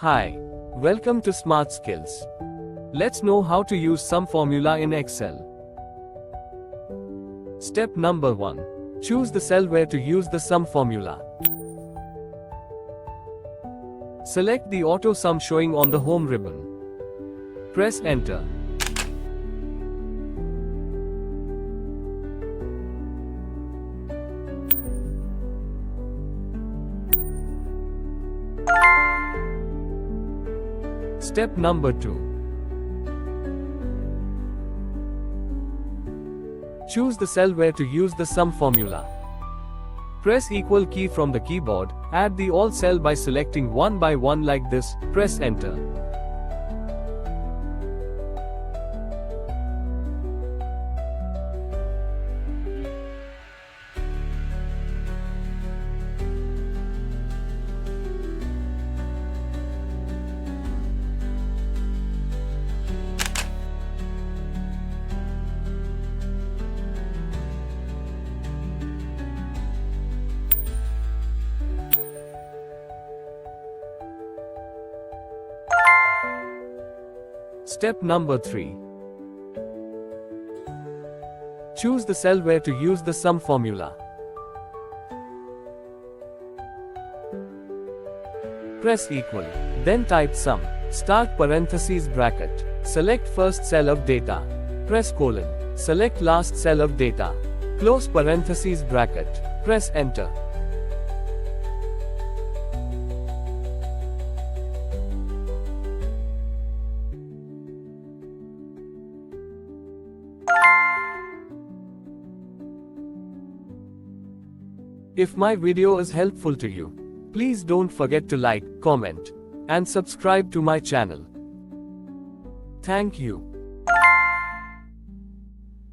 Hi, welcome to Smart Skills. Let's know how to use sum formula in Excel. Step number 1. Choose the cell where to use the sum formula. Select the AutoSum showing on the home ribbon. Press Enter. Step number 2. Choose the cell where to use the sum formula. Press equal key from the keyboard, add the all cell by selecting one by one like this, press Enter. Step number 3. Choose the cell where to use the sum formula. Press equal, then type sum, start parentheses bracket, select first cell of data, press colon, select last cell of data, close parentheses bracket, press Enter. If my video is helpful to you, please don't forget to like, comment, and subscribe to my channel. Thank you.